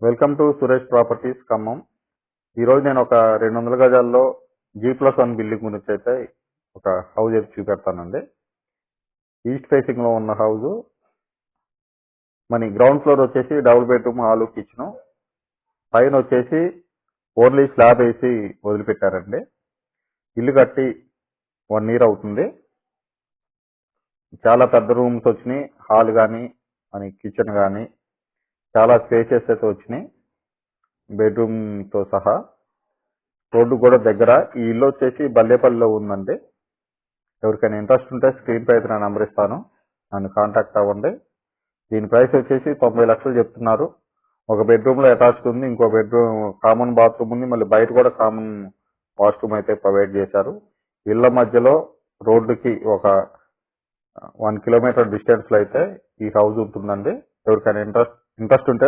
Welcome to Suresh properties Khammam. ఈరోజు నేను ఒక 200 గజాల్లో G+1 బిల్డింగ్ గురించి అయితే ఒక హౌస్ అయితే చూపెడతానండి. ఈస్ట్ ఫేసింగ్ లో ఉన్న హౌస్. మన గ్రౌండ్ ఫ్లోర్ వచ్చేసి డబుల్ బెడ్రూమ్ హాల్ కిచెన్, పైన వచ్చేసి ఓన్లీ స్లాబ్ వేసి వదిలిపెట్టారండి. ఇల్లు కట్టి 1 year అవుతుంది. చాలా పెద్ద రూమ్స్ వచ్చినాయి, హాల్ కానీ మన కిచెన్ కానీ చాలా స్పేసెస్ అయితే వచ్చినాయి బెడ్రూమ్ తో సహా. రోడ్డు కూడా దగ్గర. ఈ ఇల్లు వచ్చేసి బల్లేపల్లిలో ఉందండి. ఎవరికైనా ఇంట్రెస్ట్ ఉంటే స్క్రీన్ పై అయితే నా నెంబర్ ఇస్తాను, నన్ను కాంటాక్ట్ అవ్వండి. దీని ప్రైస్ వచ్చేసి 90 లక్షలు చెప్తున్నారు. ఒక బెడ్రూమ్ లో అటాచ్డ్ ఉంది, ఇంకో బెడ్రూమ్ కామన్ బాత్రూమ్ ఉంది, మళ్ళీ బయట కూడా కామన్ వాష్రూమ్ అయితే ప్రొవైడ్ చేశారు. ఇళ్ల మధ్యలో రోడ్డుకి ఒక 1 kilometer డిస్టెన్స్ లో అయితే ఈ హౌస్ ఉంటుందండి. ఎవరికైనా ఇంట్రెస్ట్ ఉంటే